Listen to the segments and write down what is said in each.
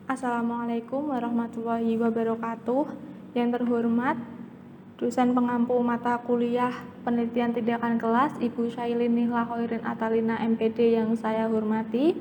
Assalamualaikum warahmatullahi wabarakatuh. Yang terhormat, dosen pengampu mata kuliah penelitian tindakan kelas Ibu Syailin Nihla Khairin Atalina MPD yang saya hormati,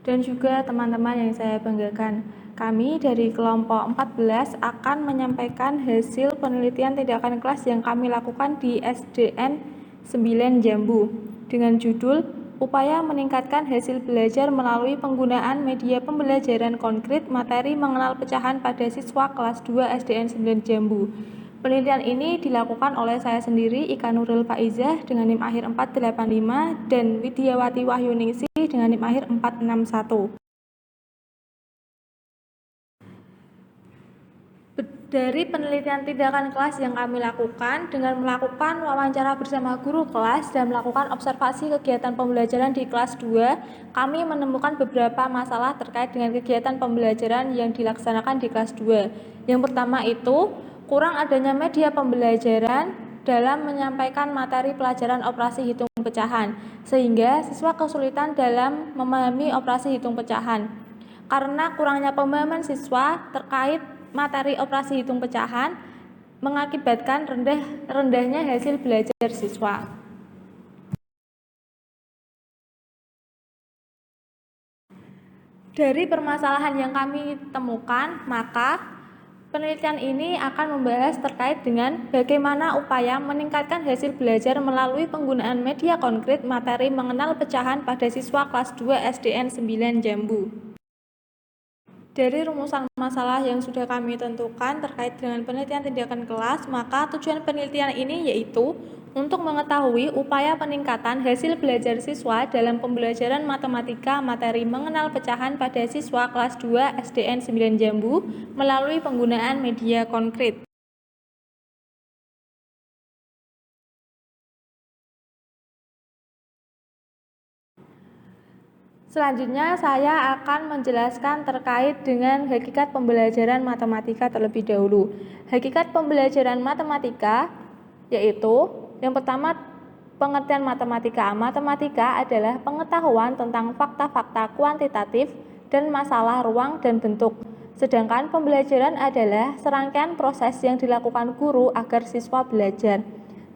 dan juga teman-teman yang saya banggakan. Kami dari kelompok 14 akan menyampaikan hasil penelitian tindakan kelas yang kami lakukan di SDN 9 Jambu dengan judul Upaya Meningkatkan Hasil Belajar Melalui Penggunaan Media Pembelajaran Konkret Materi Mengenal Pecahan pada Siswa Kelas 2 SDN 9 Jambu. Penelitian ini dilakukan oleh saya sendiri, Ika Nurul Faizah dengan NIM akhir 485 dan Widyawati Wahyuningsih dengan NIM akhir 461. Dari penelitian tindakan kelas yang kami lakukan dengan melakukan wawancara bersama guru kelas dan melakukan observasi kegiatan pembelajaran di kelas 2, kami menemukan beberapa masalah terkait dengan kegiatan pembelajaran yang dilaksanakan di kelas 2. Yang pertama itu, kurang adanya media pembelajaran dalam menyampaikan materi pelajaran operasi hitung pecahan, sehingga siswa kesulitan dalam memahami operasi hitung pecahan. Karena kurangnya pemahaman siswa terkait materi operasi hitung pecahan mengakibatkan rendahnya hasil belajar siswa. Dari permasalahan yang kami temukan, maka penelitian ini akan membahas terkait dengan bagaimana upaya meningkatkan hasil belajar melalui penggunaan media konkret materi mengenal pecahan pada siswa kelas 2 SDN 9 Jambu. Dari rumusan masalah yang sudah kami tentukan terkait dengan penelitian tindakan kelas, maka tujuan penelitian ini yaitu untuk mengetahui upaya peningkatan hasil belajar siswa dalam pembelajaran matematika materi mengenal pecahan pada siswa kelas 2 SDN 9 Jambu melalui penggunaan media konkret. Selanjutnya saya akan menjelaskan terkait dengan hakikat pembelajaran matematika terlebih dahulu. Hakikat pembelajaran matematika yaitu yang pertama, pengertian matematika. Matematika adalah pengetahuan tentang fakta-fakta kuantitatif dan masalah ruang dan bentuk. Sedangkan pembelajaran adalah serangkaian proses yang dilakukan guru agar siswa belajar.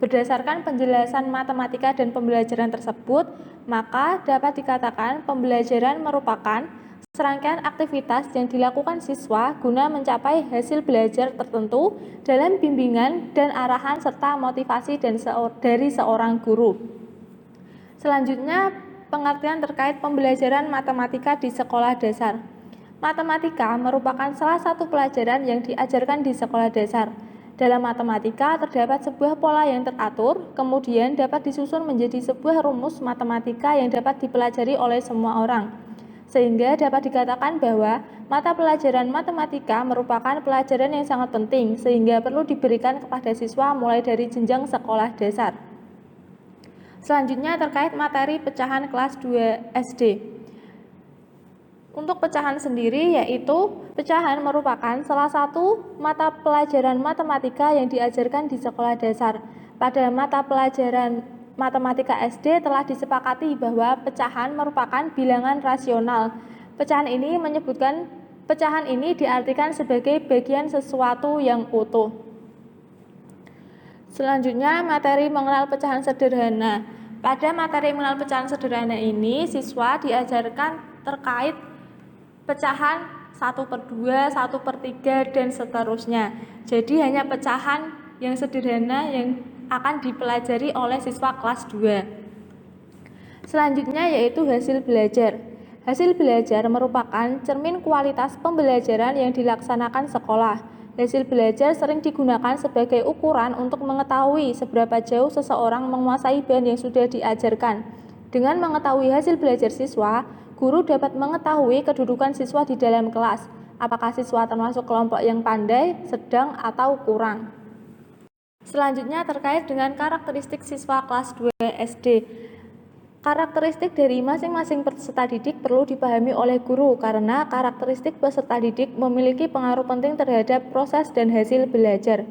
Berdasarkan penjelasan matematika dan pembelajaran tersebut, maka dapat dikatakan pembelajaran merupakan serangkaian aktivitas yang dilakukan siswa guna mencapai hasil belajar tertentu dalam bimbingan dan arahan serta motivasi dari seorang guru. Selanjutnya, pengertian terkait pembelajaran matematika di sekolah dasar. Matematika merupakan salah satu pelajaran yang diajarkan di sekolah dasar. Dalam matematika terdapat sebuah pola yang teratur, kemudian dapat disusun menjadi sebuah rumus matematika yang dapat dipelajari oleh semua orang. Sehingga dapat dikatakan bahwa mata pelajaran matematika merupakan pelajaran yang sangat penting, sehingga perlu diberikan kepada siswa mulai dari jenjang sekolah dasar. Selanjutnya terkait materi pecahan kelas 2 SD. Untuk pecahan sendiri yaitu pecahan merupakan salah satu mata pelajaran matematika yang diajarkan di sekolah dasar. Pada mata pelajaran matematika SD telah disepakati bahwa pecahan merupakan bilangan rasional. Pecahan ini diartikan sebagai bagian sesuatu yang utuh. Selanjutnya materi mengenal pecahan sederhana. Pada materi mengenal pecahan sederhana ini siswa diajarkan terkait pecahan 1/2, 1/3, dan seterusnya. Jadi hanya pecahan yang sederhana yang akan dipelajari oleh siswa kelas 2. Selanjutnya yaitu hasil belajar. Hasil belajar merupakan cermin kualitas pembelajaran yang dilaksanakan sekolah. Hasil belajar sering digunakan sebagai ukuran untuk mengetahui seberapa jauh seseorang menguasai bahan yang sudah diajarkan. Dengan mengetahui hasil belajar siswa, guru dapat mengetahui kedudukan siswa di dalam kelas, apakah siswa termasuk kelompok yang pandai, sedang, atau kurang. Selanjutnya terkait dengan karakteristik siswa kelas 2 SD. Karakteristik dari masing-masing peserta didik perlu dipahami oleh guru karena karakteristik peserta didik memiliki pengaruh penting terhadap proses dan hasil belajar.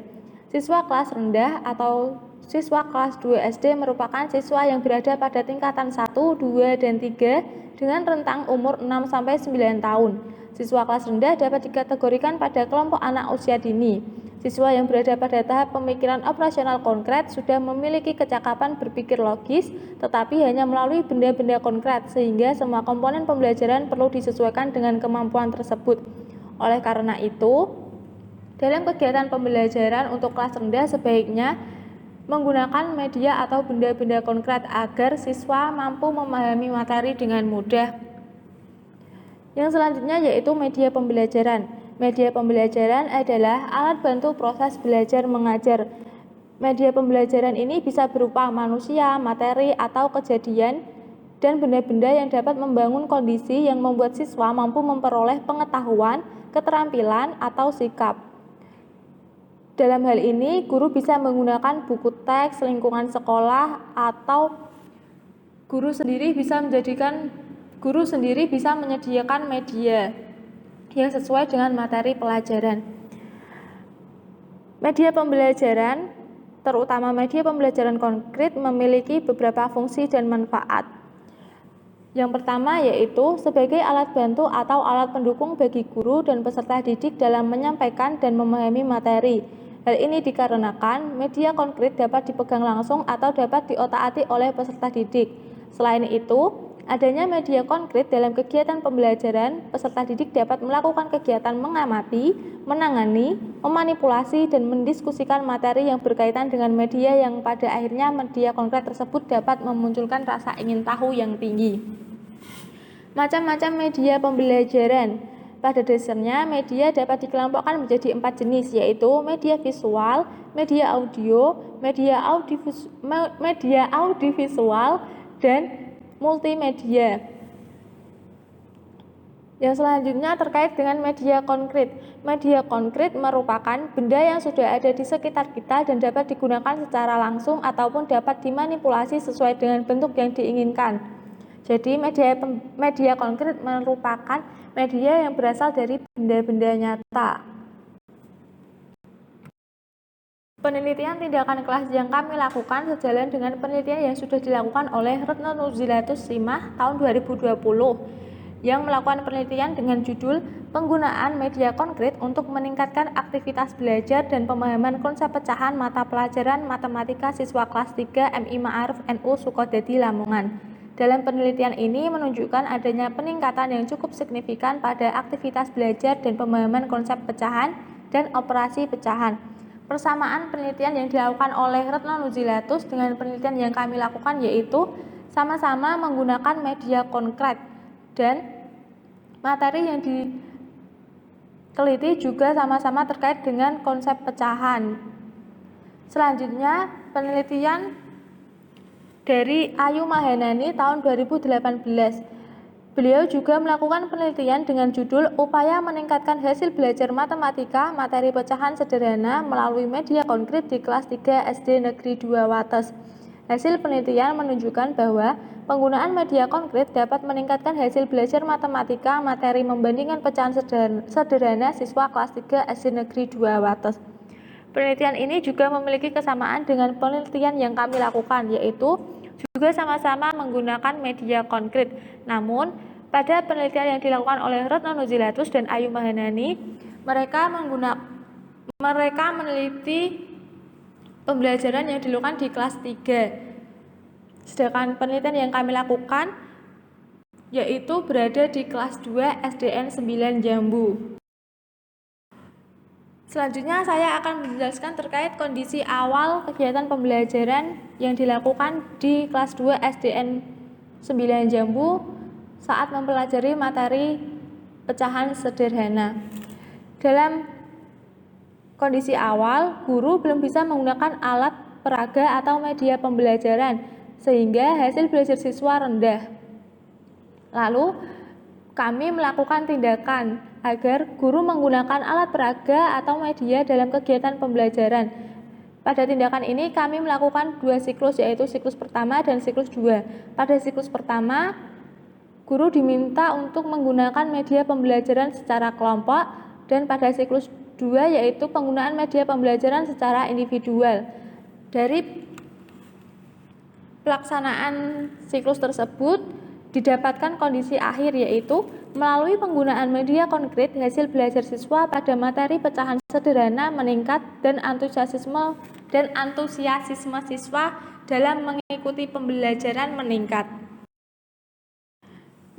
Siswa kelas rendah atau siswa kelas 2 SD merupakan siswa yang berada pada tingkatan 1, 2, dan 3 dengan rentang umur 6-9 tahun. Siswa kelas rendah dapat dikategorikan pada kelompok anak usia dini. Siswa yang berada pada tahap pemikiran operasional konkret sudah memiliki kecakapan berpikir logis, tetapi hanya melalui benda-benda konkret, sehingga semua komponen pembelajaran perlu disesuaikan dengan kemampuan tersebut. Oleh karena itu, dalam kegiatan pembelajaran untuk kelas rendah sebaiknya menggunakan media atau benda-benda konkret agar siswa mampu memahami materi dengan mudah. Yang selanjutnya yaitu media pembelajaran. Media pembelajaran adalah alat bantu proses belajar mengajar. Media pembelajaran ini bisa berupa manusia, materi, atau kejadian dan benda-benda yang dapat membangun kondisi yang membuat siswa mampu memperoleh pengetahuan, keterampilan, atau sikap. Dalam hal ini, guru bisa menggunakan buku teks, lingkungan sekolah, atau guru sendiri bisa menyediakan media yang sesuai dengan materi pelajaran. Media pembelajaran, terutama media pembelajaran konkret, memiliki beberapa fungsi dan manfaat. Yang pertama yaitu sebagai alat bantu atau alat pendukung bagi guru dan peserta didik dalam menyampaikan dan memahami materi. Hal ini dikarenakan media konkret dapat dipegang langsung atau dapat diotak-atik oleh peserta didik. Selain itu, adanya media konkret dalam kegiatan pembelajaran, peserta didik dapat melakukan kegiatan mengamati, menangani, memanipulasi, dan mendiskusikan materi yang berkaitan dengan media yang pada akhirnya media konkret tersebut dapat memunculkan rasa ingin tahu yang tinggi. Macam-macam media pembelajaran. Pada dasarnya, media dapat dikelompokkan menjadi 4 jenis, yaitu media visual, media audio, media audiovisual, dan multimedia. Yang selanjutnya terkait dengan media konkret. Media konkret merupakan benda yang sudah ada di sekitar kita dan dapat digunakan secara langsung ataupun dapat dimanipulasi sesuai dengan bentuk yang diinginkan. Jadi media konkret merupakan media yang berasal dari benda-benda nyata. Penelitian tindakan kelas yang kami lakukan sejalan dengan penelitian yang sudah dilakukan oleh Retno Nuzilatus Simah tahun 2020 yang melakukan penelitian dengan judul Penggunaan Media Konkret untuk Meningkatkan Aktivitas Belajar dan Pemahaman Konsep Pecahan Mata Pelajaran Matematika Siswa Kelas 3 MI Ma'arif NU Sukodadi Lamongan. Dalam penelitian ini menunjukkan adanya peningkatan yang cukup signifikan pada aktivitas belajar dan pemahaman konsep pecahan dan operasi pecahan. Persamaan penelitian yang dilakukan oleh Retno Nuzilatus dengan penelitian yang kami lakukan yaitu sama-sama menggunakan media konkret dan materi yang diteliti juga sama-sama terkait dengan konsep pecahan. Selanjutnya, penelitian dari Ayu Mahanani tahun 2018. Beliau juga melakukan penelitian dengan judul Upaya Meningkatkan Hasil Belajar Matematika Materi Pecahan Sederhana melalui Media Konkret di kelas 3 SD Negeri 2 Wates. Hasil penelitian menunjukkan bahwa penggunaan media konkret dapat meningkatkan hasil belajar matematika materi membandingkan pecahan sederhana siswa kelas 3 SD Negeri 2 Wates. Penelitian ini juga memiliki kesamaan dengan penelitian yang kami lakukan, yaitu juga sama-sama menggunakan media konkret. Namun, pada penelitian yang dilakukan oleh Retno Nuzilatus dan Ayu Mahanani, mereka meneliti pembelajaran yang dilakukan di kelas 3. Sedangkan penelitian yang kami lakukan yaitu berada di kelas 2 SDN 9 Jambu. Selanjutnya saya akan menjelaskan terkait kondisi awal kegiatan pembelajaran yang dilakukan di kelas 2 SDN 9 Jambu saat mempelajari materi pecahan sederhana. Dalam kondisi awal, guru belum bisa menggunakan alat peraga atau media pembelajaran sehingga hasil belajar siswa rendah. Lalu kami melakukan tindakan agar guru menggunakan alat peraga atau media dalam kegiatan pembelajaran. Pada tindakan ini kami melakukan 2 siklus, yaitu siklus pertama dan siklus 2. Pada siklus pertama, guru diminta untuk menggunakan media pembelajaran secara kelompok, dan pada siklus 2 yaitu penggunaan media pembelajaran secara individual. Dari pelaksanaan siklus tersebut, didapatkan kondisi akhir, yaitu melalui penggunaan media konkret, hasil belajar siswa pada materi pecahan sederhana meningkat dan antusiasme siswa dalam mengikuti pembelajaran meningkat.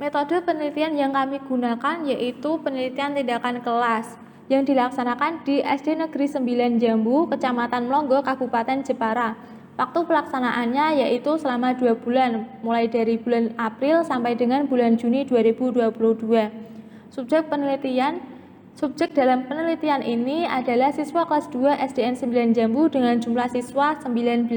Metode penelitian yang kami gunakan yaitu penelitian tindakan kelas yang dilaksanakan di SD Negeri 9 Jambu, Kecamatan Melongo, Kabupaten Jepara. Waktu pelaksanaannya yaitu selama 2 bulan, mulai dari bulan April sampai dengan bulan Juni 2022. Subjek dalam penelitian ini adalah siswa kelas 2 SDN 9 Jambu dengan jumlah siswa 19.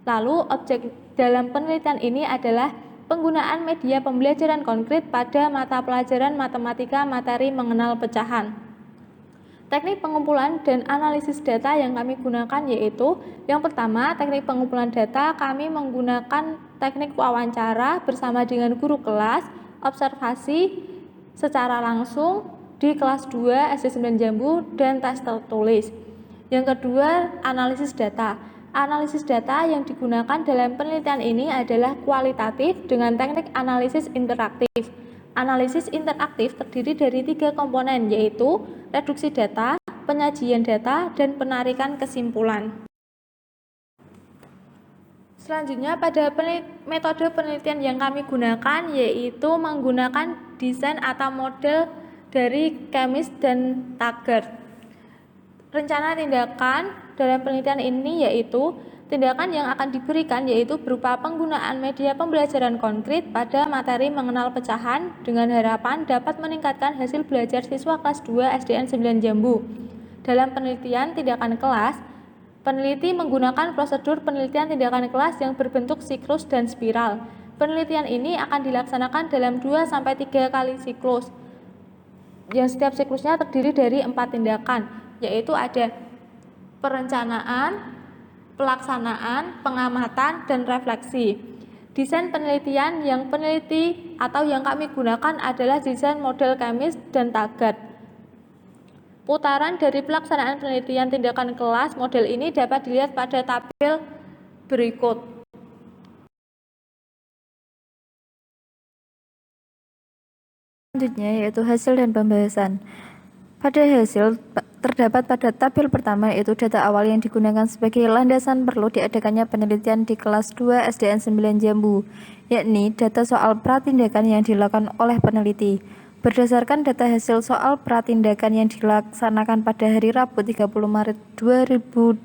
Lalu objek dalam penelitian ini adalah penggunaan media pembelajaran konkret pada mata pelajaran matematika materi mengenal pecahan. Teknik pengumpulan dan analisis data yang kami gunakan yaitu yang pertama, teknik pengumpulan data kami menggunakan teknik wawancara bersama dengan guru kelas, observasi secara langsung di kelas 2 SD 9 Jambu dan tes tertulis. Yang kedua, analisis data. Analisis data yang digunakan dalam penelitian ini adalah kualitatif dengan teknik analisis interaktif. Analisis interaktif terdiri dari 3 komponen yaitu reduksi data, penyajian data, dan penarikan kesimpulan. Selanjutnya pada metode penelitian yang kami gunakan yaitu menggunakan desain atau model dari Chemist dan Taggart. Rencana tindakan dalam penelitian ini yaitu tindakan yang akan diberikan yaitu berupa penggunaan media pembelajaran konkret pada materi mengenal pecahan dengan harapan dapat meningkatkan hasil belajar siswa kelas 2 SDN 9 Jambu. Dalam penelitian tindakan kelas, peneliti menggunakan prosedur penelitian tindakan kelas yang berbentuk siklus dan spiral. Penelitian ini akan dilaksanakan dalam 2-3 kali siklus, yang setiap siklusnya terdiri dari 4 tindakan, yaitu ada perencanaan, pelaksanaan, pengamatan, dan refleksi. Desain penelitian yang peneliti atau yang kami gunakan adalah desain model Chemist dan Taggart. Putaran dari pelaksanaan penelitian tindakan kelas model ini dapat dilihat pada tabel berikut. Selanjutnya yaitu hasil dan pembahasan. Pada hasil terdapat pada tabel pertama yaitu data awal yang digunakan sebagai landasan perlu diadakannya penelitian di kelas 2 SDN 9 Jambu, yakni data soal pratindakan yang dilakukan oleh peneliti. Berdasarkan data hasil soal pratindakan yang dilaksanakan pada hari Rabu 30 Maret 2022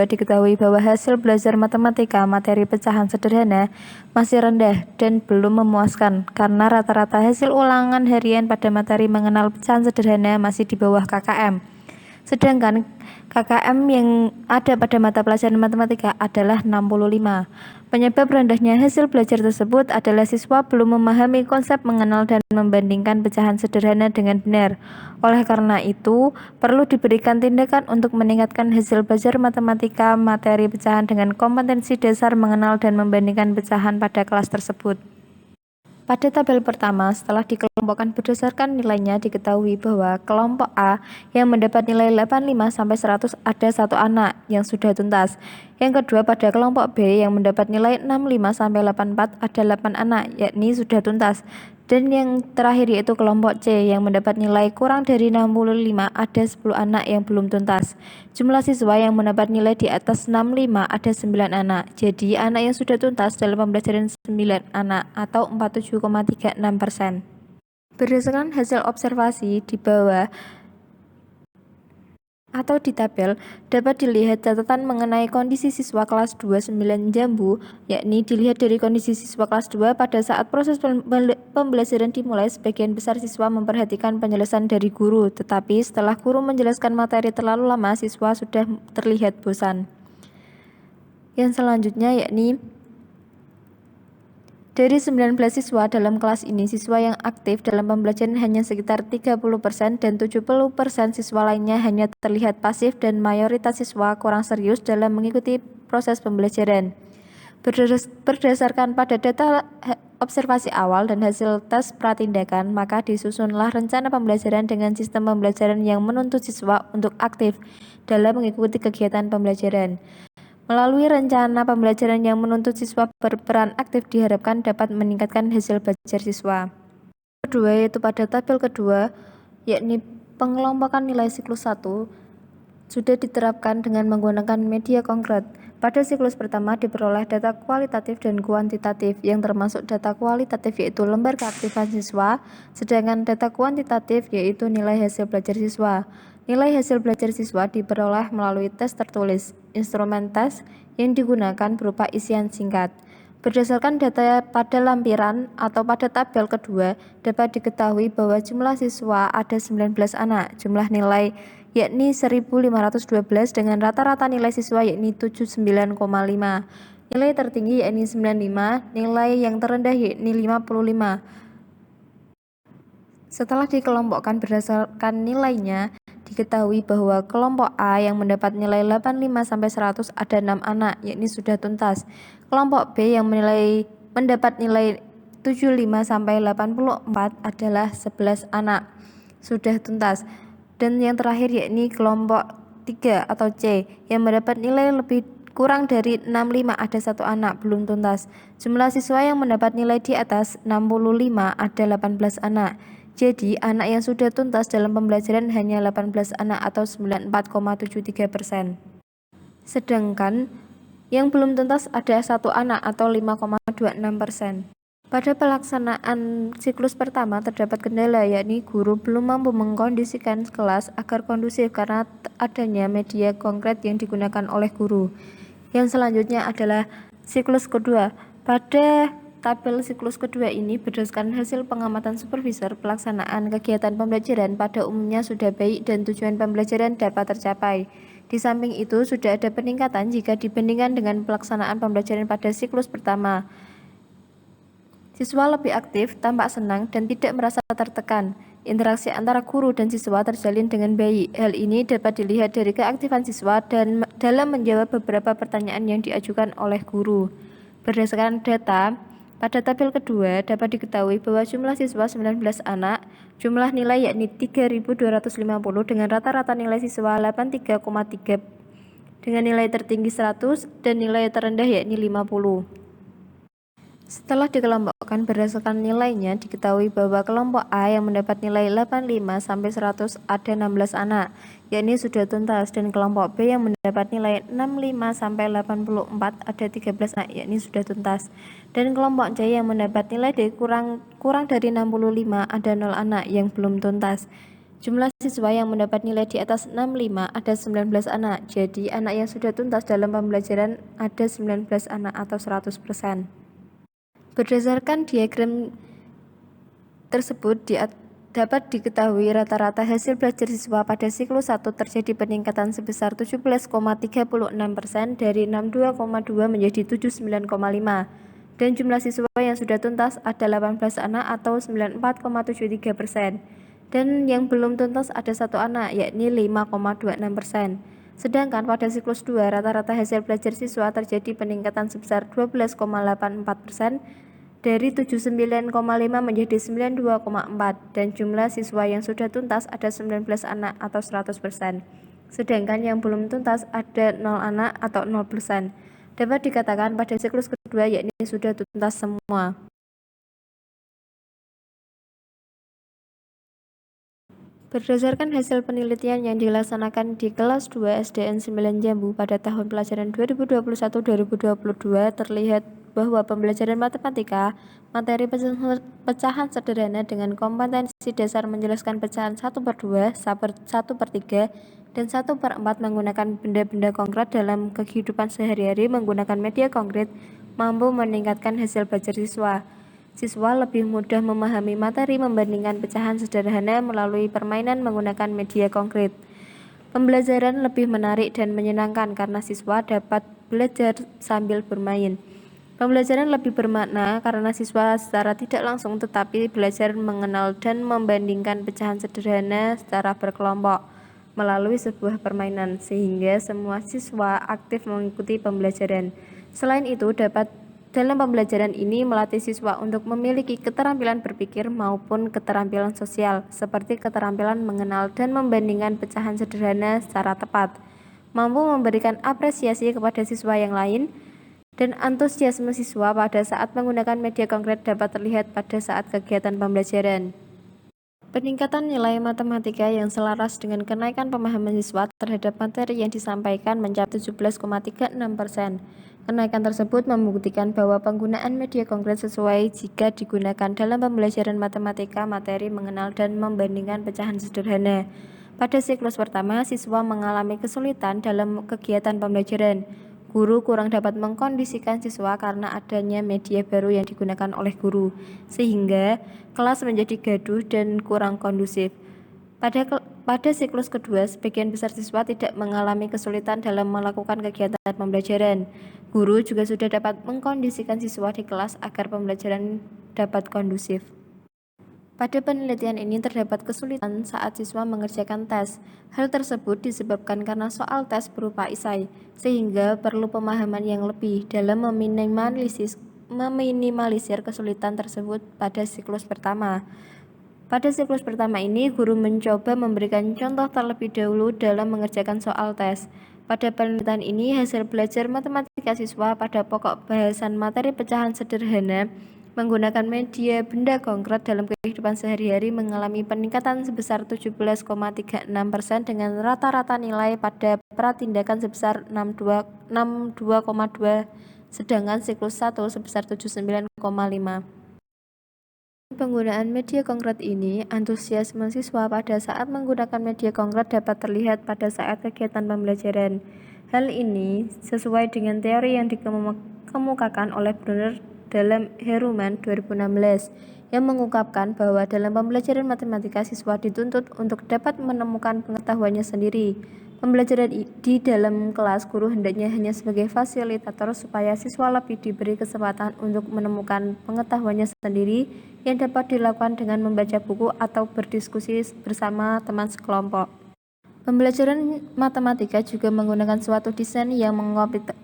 diketahui bahwa hasil belajar matematika materi pecahan sederhana masih rendah dan belum memuaskan karena rata-rata hasil ulangan harian pada materi mengenal pecahan sederhana masih di bawah KKM. Sedangkan KKM yang ada pada mata pelajaran matematika adalah 65. Penyebab rendahnya hasil belajar tersebut adalah siswa belum memahami konsep mengenal dan membandingkan pecahan sederhana dengan benar. Oleh karena itu, perlu diberikan tindakan untuk meningkatkan hasil belajar matematika materi pecahan dengan kompetensi dasar mengenal dan membandingkan pecahan pada kelas tersebut. Pada tabel pertama, setelah dikelompokkan berdasarkan nilainya, diketahui bahwa kelompok A yang mendapat nilai 85-100 ada 1 anak yang sudah tuntas. Yang kedua, pada kelompok B yang mendapat nilai 65-84 ada 8 anak, yakni sudah tuntas. Dan yang terakhir yaitu kelompok C yang mendapat nilai kurang dari 65 ada 10 anak yang belum tuntas. Jumlah siswa yang mendapat nilai di atas 65 ada 9 anak. Jadi anak yang sudah tuntas dalam pembelajaran 9 anak atau 47,36%. Berdasarkan hasil observasi di bawah atau di tabel, dapat dilihat catatan mengenai kondisi siswa kelas 2 9 Jambu, yakni dilihat dari kondisi siswa kelas 2 pada saat proses pembelajaran dimulai, sebagian besar siswa memperhatikan penjelasan dari guru, tetapi setelah guru menjelaskan materi terlalu lama, siswa sudah terlihat bosan. Yang selanjutnya yakni dari 19 siswa dalam kelas ini, siswa yang aktif dalam pembelajaran hanya sekitar 30% dan 70% siswa lainnya hanya terlihat pasif dan mayoritas siswa kurang serius dalam mengikuti proses pembelajaran. Berdasarkan pada data observasi awal dan hasil tes pratindakan, maka disusunlah rencana pembelajaran dengan sistem pembelajaran yang menuntut siswa untuk aktif dalam mengikuti kegiatan pembelajaran. Melalui rencana pembelajaran yang menuntut siswa berperan aktif diharapkan dapat meningkatkan hasil belajar siswa. Kedua yaitu pada tabel kedua, yakni pengelompokan nilai siklus 1 sudah diterapkan dengan menggunakan media konkret. Pada siklus pertama diperoleh data kualitatif dan kuantitatif, yang termasuk data kualitatif yaitu lembar keaktifan siswa, sedangkan data kuantitatif yaitu nilai hasil belajar siswa. Nilai hasil belajar siswa diperoleh melalui tes tertulis. Instrumen tes yang digunakan berupa isian singkat. Berdasarkan data pada lampiran atau pada tabel kedua, dapat diketahui bahwa jumlah siswa ada 19 anak. Jumlah nilai yakni 1512 dengan rata-rata nilai siswa yakni 79,5. Nilai tertinggi yakni 95, nilai yang terendah yakni 55. Setelah dikelompokkan berdasarkan nilainya, diketahui bahwa kelompok A yang mendapat nilai 85-100 ada 6 anak, yakni sudah tuntas. Kelompok B yang mendapat nilai 75-84 adalah 11 anak, sudah tuntas. Dan yang terakhir yakni kelompok 3 atau C yang mendapat nilai lebih kurang dari 65 ada 1 anak, belum tuntas. Jumlah siswa yang mendapat nilai di atas 65 ada 18 anak. Jadi, anak yang sudah tuntas dalam pembelajaran hanya 18 anak atau 94,73%. Sedangkan yang belum tuntas ada 1 anak atau 5,26%. Pada pelaksanaan siklus pertama terdapat kendala, yakni guru belum mampu mengkondisikan kelas agar kondusif karena adanya media konkret yang digunakan oleh guru. Yang selanjutnya adalah siklus kedua. Pada tabel siklus kedua ini berdasarkan hasil pengamatan supervisor, pelaksanaan kegiatan pembelajaran pada umumnya sudah baik dan tujuan pembelajaran dapat tercapai. Di samping itu sudah ada peningkatan jika dibandingkan dengan pelaksanaan pembelajaran pada siklus pertama. Siswa lebih aktif, tampak senang, dan tidak merasa tertekan. Interaksi antara guru dan siswa terjalin dengan baik. Hal ini dapat dilihat dari keaktifan siswa dan dalam menjawab beberapa pertanyaan yang diajukan oleh guru. Berdasarkan data, pada tabel kedua dapat diketahui bahwa jumlah siswa 19 anak, jumlah nilai yakni 3.250 dengan rata-rata nilai siswa 83,3 dengan nilai tertinggi 100 dan nilai terendah yakni 50. Setelah dikelompokkan berdasarkan nilainya, diketahui bahwa kelompok A yang mendapat nilai 85-100 ada 16 anak, yakni sudah tuntas, dan kelompok B yang mendapat nilai 65-84 ada 13 anak, yakni sudah tuntas, dan kelompok C yang mendapat nilai kurang dari 65 ada 0 anak yang belum tuntas. Jumlah siswa yang mendapat nilai di atas 65 ada 19 anak, jadi anak yang sudah tuntas dalam pembelajaran ada 19 anak atau 100%. Berdasarkan diagram tersebut dapat diketahui rata-rata hasil belajar siswa pada siklus 1 terjadi peningkatan sebesar 17,36% dari 62,2 menjadi 79,5, dan jumlah siswa yang sudah tuntas ada 18 anak atau 94,73%, dan yang belum tuntas ada 1 anak yakni 5,26%. Sedangkan pada siklus 2 rata-rata hasil belajar siswa terjadi peningkatan sebesar 12,84% dari 79,5 menjadi 92,4, dan jumlah siswa yang sudah tuntas ada 19 anak atau 100%. Sedangkan yang belum tuntas ada 0 anak atau 0%. Dapat dikatakan pada siklus kedua yakni sudah tuntas semua. Berdasarkan hasil penelitian yang dilaksanakan di kelas 2 SDN 9 Jambu pada tahun pelajaran 2021-2022 terlihat bahwa pembelajaran matematika, materi pecahan sederhana dengan kompetensi dasar menjelaskan pecahan 1/2, 1/3, dan 1/4 menggunakan benda-benda konkret dalam kehidupan sehari-hari menggunakan media konkret mampu meningkatkan hasil belajar siswa. Siswa lebih mudah memahami materi membandingkan pecahan sederhana melalui permainan menggunakan media konkret. Pembelajaran lebih menarik dan menyenangkan karena siswa dapat belajar sambil bermain. Pembelajaran lebih bermakna karena siswa secara tidak langsung tetapi belajar mengenal dan membandingkan pecahan sederhana secara berkelompok melalui sebuah permainan, sehingga semua siswa aktif mengikuti pembelajaran. Selain itu, dalam pembelajaran ini melatih siswa untuk memiliki keterampilan berpikir maupun keterampilan sosial, seperti keterampilan mengenal dan membandingkan pecahan sederhana secara tepat, mampu memberikan apresiasi kepada siswa yang lain, dan antusiasme siswa pada saat menggunakan media konkret dapat terlihat pada saat kegiatan pembelajaran. Peningkatan nilai matematika yang selaras dengan kenaikan pemahaman siswa terhadap materi yang disampaikan mencapai 17,36%. Kenaikan tersebut membuktikan bahwa penggunaan media konkret sesuai jika digunakan dalam pembelajaran matematika, materi mengenal dan membandingkan pecahan sederhana. Pada siklus pertama, siswa mengalami kesulitan dalam kegiatan pembelajaran. Guru kurang dapat mengkondisikan siswa karena adanya media baru yang digunakan oleh guru, sehingga kelas menjadi gaduh dan kurang kondusif. Pada siklus kedua, sebagian besar siswa tidak mengalami kesulitan dalam melakukan kegiatan pembelajaran. Guru juga sudah dapat mengkondisikan siswa di kelas agar pembelajaran dapat kondusif. Pada penelitian ini terdapat kesulitan saat siswa mengerjakan tes. Hal tersebut disebabkan karena soal tes berupa esai, sehingga perlu pemahaman yang lebih dalam meminimalisir kesulitan tersebut pada siklus pertama. Pada siklus pertama ini, guru mencoba memberikan contoh terlebih dahulu dalam mengerjakan soal tes. Pada penelitian ini, hasil belajar matematika siswa pada pokok bahasan materi pecahan sederhana menggunakan media benda konkret dalam kehidupan sehari-hari mengalami peningkatan sebesar 17,36% dengan rata-rata nilai pada pratindakan sebesar 62,2, sedangkan siklus 1 sebesar 79,5. Penggunaan media konkret ini, antusiasme siswa pada saat menggunakan media konkret dapat terlihat pada saat kegiatan pembelajaran. Hal ini sesuai dengan teori yang dikemukakan oleh Brunner dalam Heruman 2016 yang mengungkapkan bahwa dalam pembelajaran matematika siswa dituntut untuk dapat menemukan pengetahuannya sendiri. Pembelajaran di dalam kelas guru hendaknya hanya sebagai fasilitator supaya siswa lebih diberi kesempatan untuk menemukan pengetahuannya sendiri yang dapat dilakukan dengan membaca buku atau berdiskusi bersama teman sekelompok. Pembelajaran matematika juga menggunakan suatu desain yang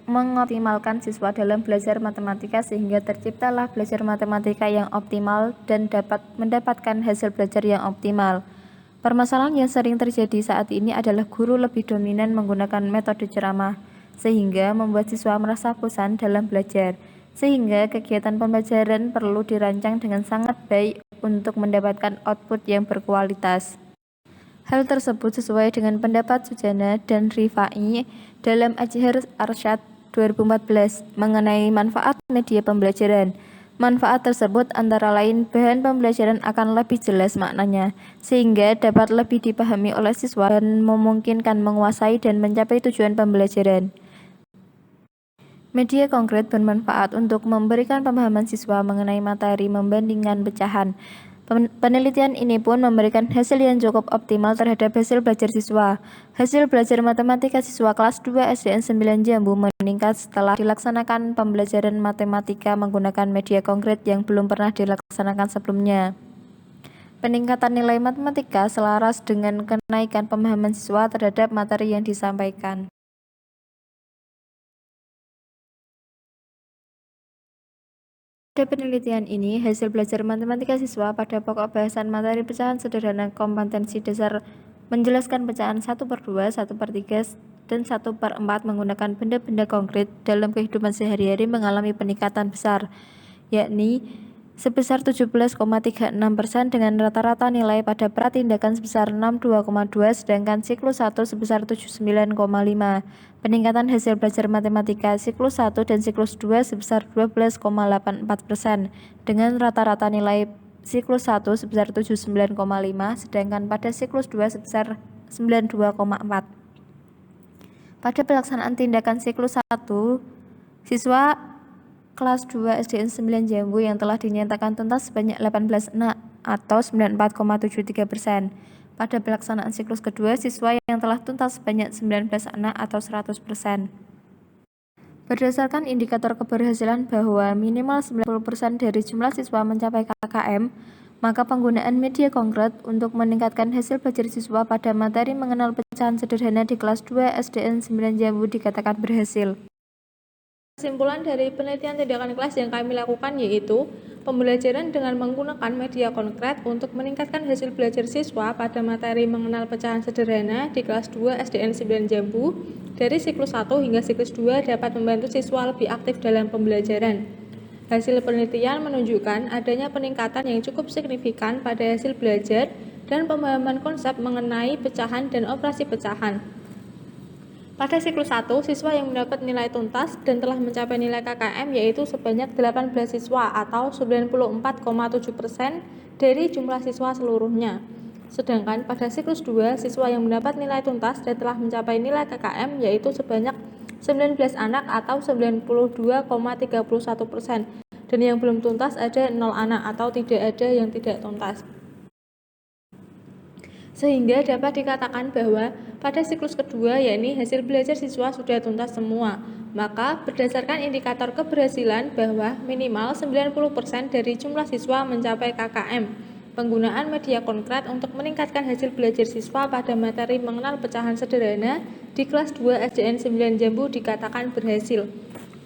mengoptimalkan siswa dalam belajar matematika sehingga terciptalah belajar matematika yang optimal dan dapat mendapatkan hasil belajar yang optimal. Permasalahan yang sering terjadi saat ini adalah guru lebih dominan menggunakan metode ceramah, sehingga membuat siswa merasa bosan dalam belajar, sehingga kegiatan pembelajaran perlu dirancang dengan sangat baik untuk mendapatkan output yang berkualitas. Hal tersebut sesuai dengan pendapat Sujana dan Rifai dalam Azhar Arsyad 2014 mengenai manfaat media pembelajaran. Manfaat tersebut antara lain bahan pembelajaran akan lebih jelas maknanya, sehingga dapat lebih dipahami oleh siswa dan memungkinkan menguasai dan mencapai tujuan pembelajaran. Media konkret bermanfaat untuk memberikan pemahaman siswa mengenai materi membandingkan pecahan. Penelitian ini pun memberikan hasil yang cukup optimal terhadap hasil belajar siswa. Hasil belajar matematika siswa kelas 2 SDN 9 Jambu meningkat setelah dilaksanakan pembelajaran matematika menggunakan media konkret yang belum pernah dilaksanakan sebelumnya. Peningkatan nilai matematika selaras dengan kenaikan pemahaman siswa terhadap materi yang disampaikan. Pada penelitian ini, hasil belajar matematika siswa pada pokok bahasan materi pecahan sederhana kompetensi dasar menjelaskan pecahan 1/2, 1/3, dan 1/4 menggunakan benda-benda konkret dalam kehidupan sehari-hari mengalami peningkatan besar, yakni sebesar 17,36% dengan rata-rata nilai pada pratindakan sebesar 62,2, sedangkan siklus 1 sebesar 79,5. Peningkatan hasil belajar matematika siklus 1 dan siklus 2 sebesar 12,84% dengan rata-rata nilai siklus 1 sebesar 79,5, sedangkan pada siklus 2 sebesar 92,4. Pada pelaksanaan tindakan siklus 1, siswa kelas 2 SDN 9 Jambu yang telah dinyatakan tuntas sebanyak 18 anak atau 94,73%. Pada pelaksanaan siklus kedua, siswa yang telah tuntas sebanyak 19 anak atau 100%. Berdasarkan indikator keberhasilan bahwa minimal 90% dari jumlah siswa mencapai KKM, maka penggunaan media konkret untuk meningkatkan hasil belajar siswa pada materi mengenal pecahan sederhana di kelas 2 SDN 9 Jambu dikatakan berhasil. Kesimpulan dari penelitian tindakan kelas yang kami lakukan yaitu Pembelajaran dengan menggunakan media konkret untuk meningkatkan hasil belajar siswa pada materi mengenal pecahan sederhana di kelas 2 SDN 9 Jambu dari siklus 1 hingga siklus 2 dapat membantu siswa lebih aktif dalam pembelajaran. Hasil penelitian menunjukkan adanya peningkatan yang cukup signifikan pada hasil belajar dan pemahaman konsep mengenai pecahan dan operasi pecahan. Pada siklus 1, siswa yang mendapat nilai tuntas dan telah mencapai nilai KKM yaitu sebanyak 18 siswa atau 94,7% dari jumlah siswa seluruhnya. Sedangkan pada siklus 2, siswa yang mendapat nilai tuntas dan telah mencapai nilai KKM yaitu sebanyak 19 anak atau 92,31%. Dan yang belum tuntas ada 0 anak atau tidak ada yang tidak tuntas. Sehingga dapat dikatakan bahwa pada siklus kedua, yakni hasil belajar siswa sudah tuntas semua. Maka berdasarkan indikator keberhasilan bahwa minimal 90% dari jumlah siswa mencapai KKM. Penggunaan media konkret untuk meningkatkan hasil belajar siswa pada materi mengenal pecahan sederhana di kelas 2 SDN 9 Jambu dikatakan berhasil.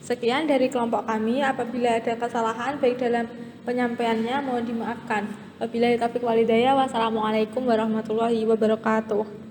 Sekian dari kelompok kami. Apabila ada kesalahan baik dalam penyampaiannya mohon dimaafkan. Wabillahi taufiq wal hidayah. Wassalamualaikum warahmatullahi wabarakatuh.